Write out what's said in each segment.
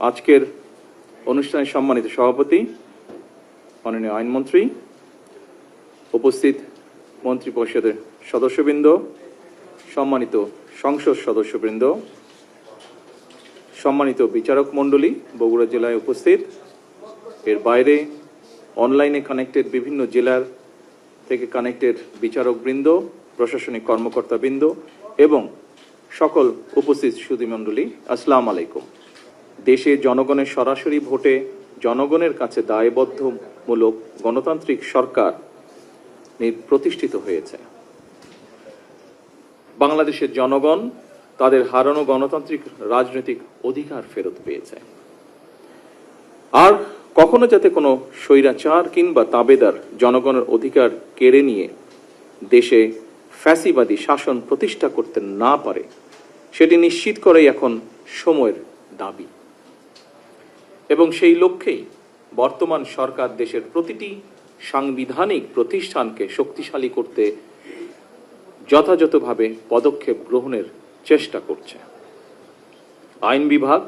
আজকের অনুষ্ঠানের সম্মানিত সভাপতি, মাননীয় আইনমন্ত্রী, উপস্থিত মন্ত্রী পরিষদের সদস্যবৃন্দ, সম্মানিত সংসদ সদস্যবৃন্দ, সম্মানিত বিচারক মণ্ডলী, বগুড়া জেলায় উপস্থিত, এর বাইরে অনলাইনে কানেক্টেড বিভিন্ন জেলার থেকে কানেক্টেড বিচারকবৃন্দ, প্রশাসনিক কর্মকর্তাবৃন্দ এবং সকল উপস্থিত সুধীমণ্ডলী, আসসালামু আলাইকুম। দেশে জনগণের সরাসরি ভোটে জনগণের কাছে দায়বদ্ধমূলক গণতান্ত্রিক সরকার প্রতিষ্ঠিত হয়েছে। বাংলাদেশের জনগণ তাদের হারানো গণতান্ত্রিক রাজনৈতিক অধিকার ফেরত পেয়েছে। আর কখনো যাতে কোনো স্বৈরাচার কিংবা তাবেদার জনগণের অধিকার কেড়ে নিয়ে দেশে ফ্যাসিবাদী শাসন প্রতিষ্ঠা করতে না পারে, সেটি নিশ্চিত করাই এখন সময়ের দাবি। এবং সেই লক্ষ্যেই বর্তমান সরকার দেশের প্রতিটি সাংবিধানিক প্রতিষ্ঠানকে শক্তিশালী করতে যথাযথভাবে পদক্ষেপ গ্রহণের চেষ্টা করছে। আইন বিভাগ,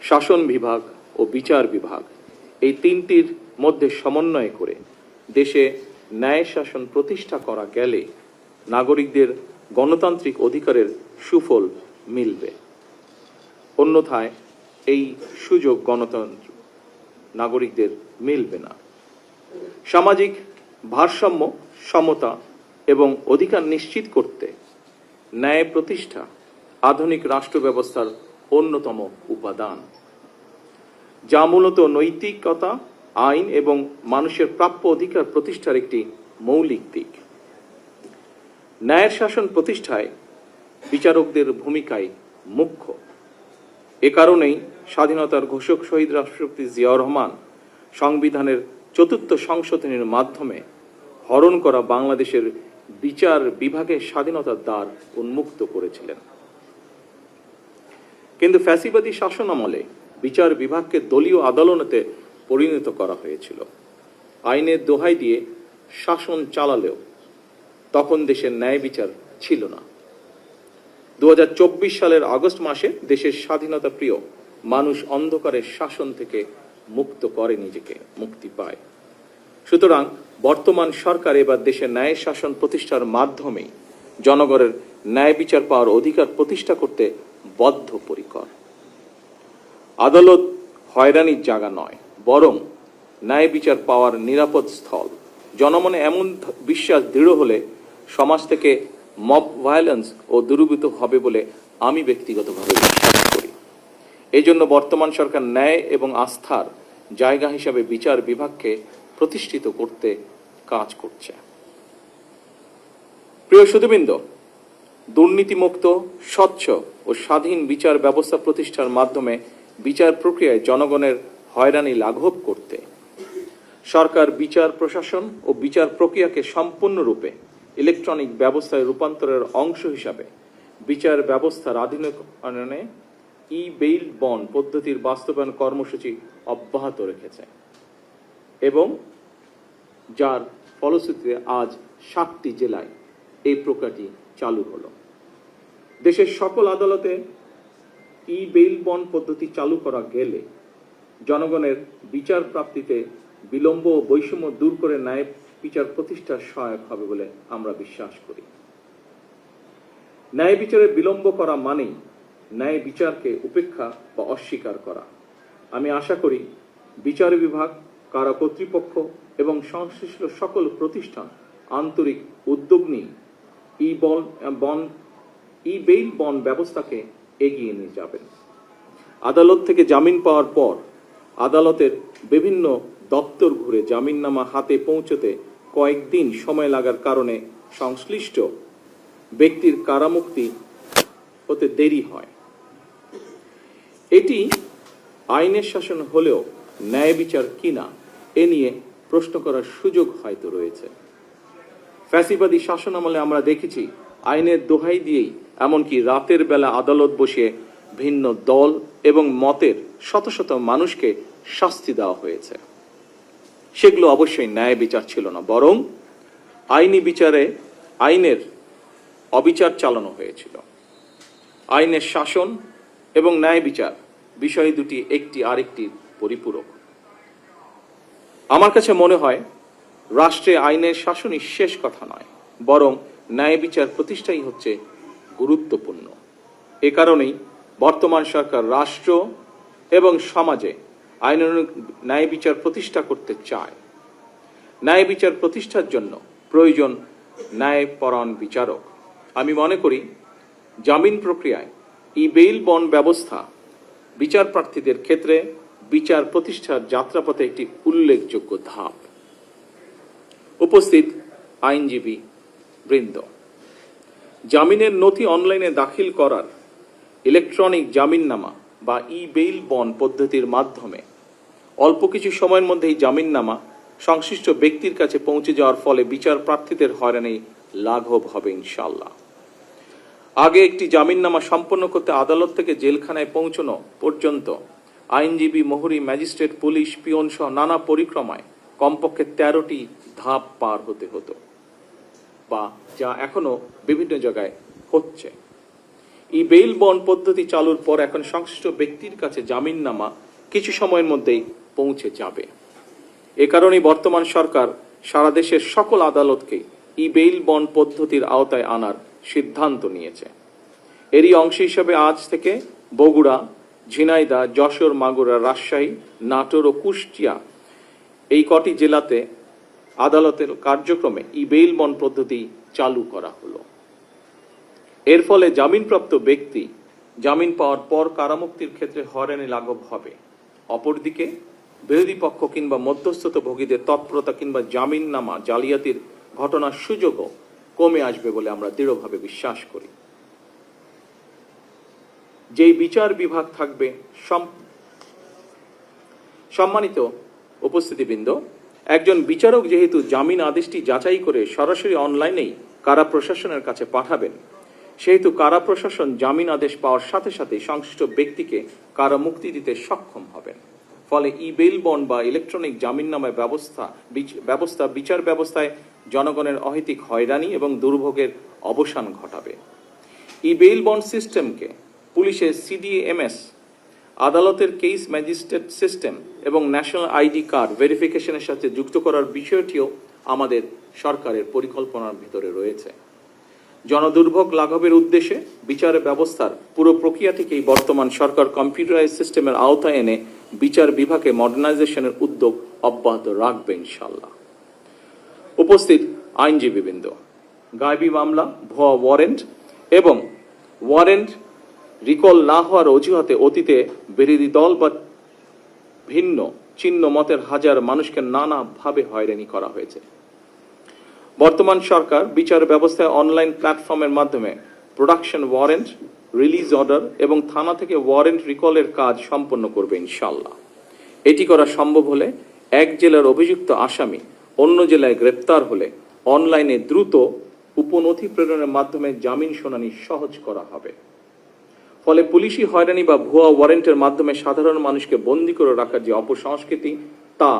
শাসন বিভাগ ও বিচার বিভাগ, এই তিনটির মধ্যে সমন্বয় করে দেশে ন্যায় শাসন প্রতিষ্ঠা করা গেলে নাগরিকদের গণতান্ত্রিক অধিকারের সুফল মিলবে। অন্যথায় এই সুযোগ গণতন্ত্র নাগরিকদের মিলবে না। সামাজিক ভারসাম্য, সমতা এবং অধিকার নিশ্চিত করতে ন্যায় প্রতিষ্ঠা আধুনিক রাষ্ট্র ব্যবস্থার অন্যতম উপাদান, যা মূলত নৈতিকতা, আইন এবং মানুষের প্রাপ্য অধিকার প্রতিষ্ঠার একটি মৌলিক দিক। ন্যায়ের শাসন প্রতিষ্ঠায় বিচারকদের ভূমিকাই মুখ্য। এ কারণেই স্বাধীনতার ঘোষক শহীদ রাষ্ট্রপতি জিয়াউর রহমান সংবিধানের ৪র্থ সংশোধনীর মাধ্যমে হরণ করা বাংলাদেশের বিচার বিভাগের স্বাধীনতার দ্বার উন্মুক্ত করেছিলেন। কিন্তু ফ্যাসিবাদী শাসন আমলে বিচার বিভাগকে দলীয় আদালতে পরিণত করা হয়েছিল। আইনের দোহাই দিয়ে শাসন চালালেও তখন দেশের ন্যায় বিচার ছিল না। ২০২৪ সালের আগস্ট মাসে দেশের স্বাধীনতা প্রিয় মানুষ অন্ধকারের শাসন থেকে মুক্ত করে নিজেকে, মুক্তি পায়। সুতরাং বর্তমান সরকার এবার দেশের ন্যায় শাসন প্রতিষ্ঠার মাধ্যমে জনগণের ন্যায় বিচার পাওয়ার অধিকার প্রতিষ্ঠা করতে বদ্ধপরিকর। আদালত হয়রানির জায়গা নয়, বরং ন্যায় বিচার পাওয়ার নিরাপদ স্থল। জনমনে এমন বিশ্বাস দৃঢ় হলে সমাজ থেকে মব ভায়োলেন্স ও দূরীভূত হবে বলে আমি ব্যক্তিগতভাবে বিশ্বাস করি। এই জন্য বর্তমান সরকার ন্যায় এবং আস্থার জায়গা হিসাবে বিচার বিভাগকে প্রতিষ্ঠিত করতে কাজ করছে। প্রিয় সুধীবৃন্দ, দুর্নীতিমুক্ত, স্বচ্ছ ও স্বাধীন বিচার ব্যবস্থা প্রতিষ্ঠার মাধ্যমে বিচার প্রক্রিয়ায় জনগণের হয়রানি লাঘব করতে সরকার বিচার প্রশাসন ও বিচার প্রক্রিয়াকে সম্পূর্ণরূপে ইলেকট্রনিক ব্যবস্থায় রূপান্তরের অংশ হিসাবে বিচার ব্যবস্থার আধুনিকায়নে ই বেইল বন্ড পদ্ধতির বাস্তবায়ন কর্মসূচি অব্যাহত রেখেছে এবং যার ফলশ্রুতিতে আজ 7টি জেলায় এই প্রক্রিয়াটি চালু হলো। দেশের সকল আদালতে ই বেইল বন্ড পদ্ধতি চালু করা গেলে জনগণের বিচার প্রাপ্তিতে বিলম্ব ও বৈষম্য দূর করে ন্যায় বিচার প্রতিষ্ঠার সহায়ক হবে বলে আমরা বিশ্বাস করি। ন্যায় বিচারে বিলম্ব করা মানেই ন্যায় বিচারকে উপেক্ষা বা অস্বীকার করা। আমি আশা করি বিচার বিভাগ, কারা কর্তৃপক্ষ এবং সংশ্লিষ্ট সকল প্রতিষ্ঠান আন্তরিক উদ্যোগ নিয়ে ই বেইল বন্ড ব্যবস্থাকে এগিয়ে নিয়ে যাবেন। আদালত থেকে জামিন পাওয়ার পর আদালতের বিভিন্ন দপ্তর ঘুরে জামিননামা হাতে পৌঁছতে কয়েকদিন সময় লাগার কারণে সংশ্লিষ্ট ব্যক্তির কারামুক্তি হতে দেরি হয়। এটি আইনের শাসন হলেও ন্যায় বিচার কিনা এ নিয়ে প্রশ্ন করার সুযোগ হয়তো রয়েছে। ফ্যাসিবাদী শাসন আমলে আমরা দেখেছি আইনের দোহাই দিয়েই এমনকি রাতের বেলা আদালত বসিয়ে ভিন্ন দল এবং মতের শত শত মানুষকে শাস্তি দেওয়া হয়েছে। সেগুলো অবশ্যই ন্যায় বিচার ছিল না, বরং আইনি বিচারে আইনের অবিচার চালানো হয়েছিল। আইনের শাসন এবং ন্যায় বিচার বিষয় দুটি একটি আরেকটির পরিপূরক। আমার কাছে মনে হয় রাষ্ট্রে আইনের শাসনই শেষ কথা নয়, বরং ন্যায় বিচার প্রতিষ্ঠাই হচ্ছে গুরুত্বপূর্ণ। এ কারণেই বর্তমান সরকার রাষ্ট্র এবং সমাজে আইনানুগ ন্যায় বিচার প্রতিষ্ঠা করতে চায়। ন্যায় বিচার প্রতিষ্ঠার জন্য প্রয়োজন ন্যায়পরায়ণ বিচারক। আমি মনে করি জামিন প্রক্রিয়ায় বেইল বন্ড ব্যবস্থা বিচার প্রার্থীদের ক্ষেত্রে বিচার প্রতিষ্ঠার যাত্রাপথে একটি উল্লেখযোগ্য ধাপ। উপস্থিত আইনজীবী বৃন্দ, জামিনের নথি অনলাইনে দাখিল করার ইলেকট্রনিক জামিননামা বা বেইল বন্ড পদ্ধতির মাধ্যমে অল্প কিছু সময়ের মধ্যেই জামিননামা সংশ্লিষ্ট ব্যক্তির কাছে পৌঁছে যাওয়ার ফলে বিচার প্রার্থীদের হয়রানি লাঘব হবে ইনশাআল্লাহ। আগে একটি জামিননামা সম্পন্ন করতে আদালত থেকে জেলখানায় পৌঁছানো পর্যন্ত আইনজীবী, মোহরি, ম্যাজিস্ট্রেট, পুলিশ, পিয়ন সহ নানা পরিক্রমায় কমপক্ষে 13টি ধাপ পার হতে হতো, বা যা এখনো বিভিন্ন জায়গায় হচ্ছে। বেইল বন্ড পদ্ধতি চালুর পর এখন সংশ্লিষ্ট ব্যক্তির কাছে জামিননামা কিছু সময়ের মধ্যেই পৌঁছে যাবে। এ কারণেই বর্তমান সরকার সারা দেশের সকল আদালতকে বেইল বন্ড পদ্ধতির আওতায় আনার সিদ্ধান্ত নিয়েছে। এরই অংশ হিসেবে আজ থেকে বগুড়া, ঝিনাইদহ, যশোর, মাগুরা, রাজশাহী, নাটোর ও কুষ্টিয়া এই কটি জেলাতে আদালতের কার্যক্রমে বেইল বন্ড পদ্ধতি চালু করা হলো। এর ফলে জামিনপ্রাপ্ত ব্যক্তি জামিন পাওয়ার পর কারামুক্তির ক্ষেত্রে হয়রানি লাঘব হবে। অপরদিকে বিরোধী পক্ষ কিংবা মধ্যস্থতাভোগীদের তৎপরতা কিংবা জামিননামা জালিয়াতির ঘটনার সুযোগও কমে আসবে বলে আমরা দৃঢ়ভাবে বিশ্বাস করি। যেই বিচার বিভাগ থাকবে সম্মানিত উপস্থিতিবৃন্দ, একজন বিচারক যেহেতু জামিন আদেশটি যাচাই করে সরাসরি অনলাইনেই কারা প্রশাসনের কাছে পাঠাবেন, সেহেতু কারা প্রশাসন জামিন আদেশ পাওয়ার সাথে সাথে সংশ্লিষ্ট ব্যক্তিকে কারা মুক্তি দিতে সক্ষম হবেন। ফলে বেইল বন্ড বা ইলেকট্রনিক জামিননামা বিচার ব্যবস্থায় জনগণের অহেতুক হয়রানি এবং দুর্ভোগের অবসান ঘটাবে। বেইল বন্ড সিস্টেমকে পুলিশের সিডিএমএস, আদালতের কেস ম্যাজিস্ট্রেট সিস্টেম এবং ন্যাশনাল আইডি কার্ড ভেরিফিকেশনের সাথে যুক্ত করার বিষয়টিও আমাদের সরকারের পরিকল্পনার ভিতরে রয়েছে। জনদুর্ভোগ লাঘবের উদ্দেশ্যে বিচার ব্যবস্থার পুরো প্রক্রিয়াটিকেই বর্তমান সরকার কম্পিউটারাইজ সিস্টেমের আওতায় এনে বিচার বিভাগে মডার্নাইজেশনের উদ্যোগ অব্যাহত রাখবে ইনশাআল্লাহ। উপস্থিত আইনজীবীবৃন্দ, গায়েবী মামলা, ভুয়া ওয়ারেন্ট এবং ওয়ারেন্ট রিকল না হওয়ার অজুহাতে অতীতে বিরোধী দল বা ভিন্ন চিহ্ন মতের হাজার মানুষকে নানাভাবে হয়রানি করা হয়েছে। বর্তমান সরকার বিচার ব্যবস্থায় অনলাইন প্ল্যাটফর্মের মাধ্যমে প্রোডাকশন ওয়ারেন্ট, রিলিজ অর্ডার এবং থানা থেকে ওয়ারেন্ট রিকলের কাজ সম্পন্ন করবে ইনশাআল্লাহ। এটি করা সম্ভব হলে এক জেলার অভিযুক্ত আসামি অন্য জেলায় গ্রেপ্তার হলে অনলাইনে দ্রুত উপনথি প্রেরণের মাধ্যমে জামিন শুনানি সহজ করা হবে। ফলে পুলিশি হয়রানি বা ভুয়া ওয়ারেন্টের মাধ্যমে সাধারণ মানুষকে বন্দী করে রাখার যে অপসংস্কৃতি, তা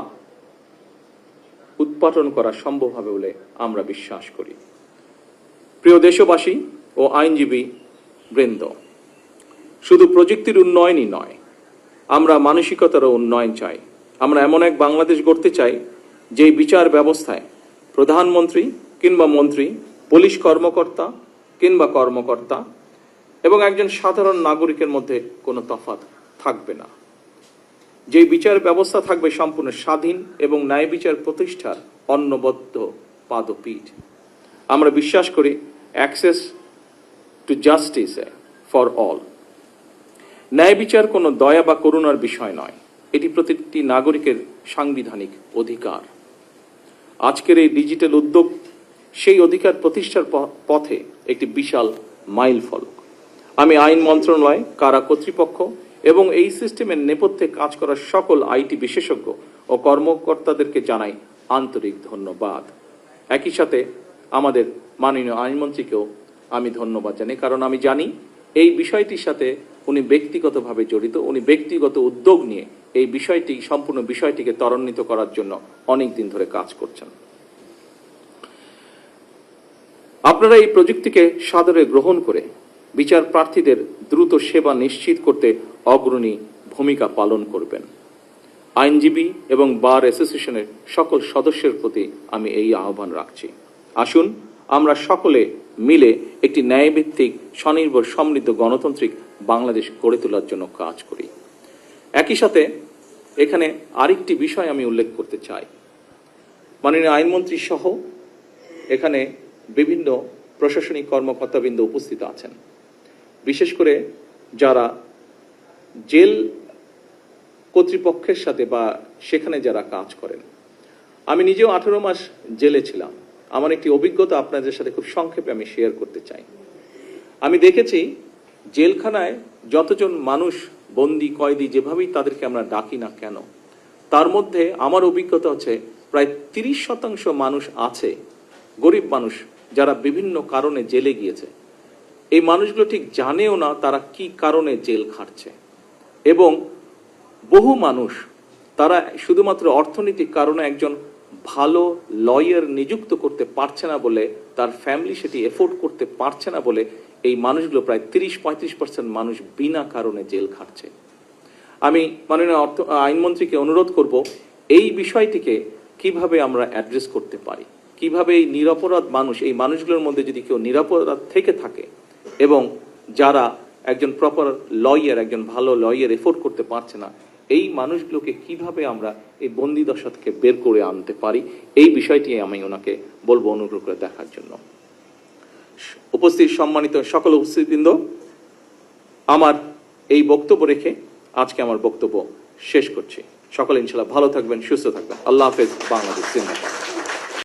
উৎপাটন করা সম্ভব হবে বলে আমরা বিশ্বাস করি। প্রিয় দেশবাসী ও আইনজীবী বৃন্দ, শুধু প্রযুক্তির উন্নয়নই নয়, আমরা মানসিকতারও উন্নয়ন চাই। আমরা এমন এক বাংলাদেশ গড়তে চাই যে বিচার ব্যবস্থায় প্রধানমন্ত্রী কিংবা মন্ত্রী, পুলিশ কর্মকর্তা কিংবা কর্মকর্তা এবং একজন সাধারণ নাগরিকের মধ্যে কোনো তফাৎ থাকবে না। যে বিচার ব্যবস্থা থাকবে সম্পূর্ণ স্বাধীন এবং ন্যায় বিচার প্রতিষ্ঠার অনবদ্য পাদপীঠ। আমরা বিশ্বাস করি access to justice for all. ন্যায় বিচার কোনো দয়া বা করুণার বিষয় নয়, এটি প্রতিটি নাগরিকের সাংবিধানিক অধিকার। আজকের এই ডিজিটাল উদ্যোগ সেই অধিকার প্রতিষ্ঠার পথে একটি বিশাল মাইল ফলক। আমি আইন মন্ত্রণালয়, কারা কর্তৃপক্ষ এবং এই সিস্টেমের নেপথ্যে কাজ করা সকল আইটি বিশেষজ্ঞ ও কর্মকর্তাদেরকে জানাই আন্তরিক ধন্যবাদ। একই সাথে আমাদের মাননীয় আইনমন্ত্রীকেও আমি ধন্যবাদ জানাই, কারণ আমি জানি এই বিষয়টির সাথে উনি ব্যক্তিগতভাবে জড়িত। উনি ব্যক্তিগত উদ্যোগ নিয়ে এই বিষয়টি, সম্পূর্ণ বিষয়টিকে ত্বরান্বিত করার জন্য অনেক দিন ধরে কাজ করছেন। আপনারা এই প্রযুক্তিকে সাদরে গ্রহণ করে বিচার প্রার্থীদের দ্রুত সেবা নিশ্চিত করতে অগ্রণী ভূমিকা পালন করবেন। আইনজীবী এবং বার অ্যাসোসিয়েশনের সকল সদস্যের প্রতি আমি এই আহ্বান রাখছি। আসুন আমরা সকলে মিলে একটি ন্যায়ভিত্তিক, স্বনির্ভর, সমৃদ্ধ, গণতান্ত্রিক বাংলাদেশ গড়ে তোলার জন্য কাজ করি। একই সাথে এখানে আরেকটি বিষয় আমি উল্লেখ করতে চাই। মাননীয় আইনমন্ত্রী সহ এখানে বিভিন্ন প্রশাসনিক কর্মকর্তাবৃন্দ উপস্থিত আছেন, বিশেষ করে যারা জেল কর্তৃপক্ষের সাথে বা সেখানে যারা কাজ করেন। আমি নিজেও 18 মাস জেলে ছিলাম। আমার একটি অভিজ্ঞতা আপনাদের সাথে খুব সংক্ষেপে আমি শেয়ার করতে চাই। আমি দেখেছি জেলখানায় যতজন মানুষ বন্দি, কয়েদি, যেভাবেই তাদেরকে আমরা ডাকি না কেন, তার মধ্যে আমার অভিজ্ঞতা হচ্ছে প্রায় 30% মানুষ আছে গরিব মানুষ, যারা বিভিন্ন কারণে জেলে গিয়েছে। এই মানুষগুলো ঠিক জানেও না তারা কি কারণে জেল খাটছে, এবং বহু মানুষ তারা শুধুমাত্র অর্থনৈতিক কারণে একজন ভালো লয়ার নিযুক্ত করতে পারছে না বলে, তার ফ্যামিলি সেটি এফোর্ড করতে পারছে না বলে এই মানুষগুলো প্রায় 30-35% মানুষ বিনা কারণে জেল খাটছে। আমি মাননীয় আইনমন্ত্রীকে অনুরোধ করব এই বিষয়টিকে কিভাবে আমরা অ্যাড্রেস করতে পারি, কিভাবে এই নিরপরাধ মানুষ, এই মানুষগুলোর মধ্যে যদি কেউ নিরপরাধ থেকে থাকে এবং যারা একজন প্রপার লয়ার, একজন ভালো লয়ার এফোর্ড করতে পারছে না, এই মানুষগুলোকে কিভাবে আমরা এই বন্দি দশা থেকে বের করে আনতে পারি, এই বিষয়টি আমি ওনাকে বলবো অনুগ্রহ করে দেখার জন্য। উপস্থিত সম্মানিত সকল উপস্থিতবৃন্দ, আমার এই বক্তব্য রেখে আজকে আমার বক্তব্য শেষ করছি। সকলে ইনশাআল্লাহ ভালো থাকবেন, সুস্থ থাকবেন। আল্লাহ হাফেজ। বাংলাদেশ জিন্দাবাদ।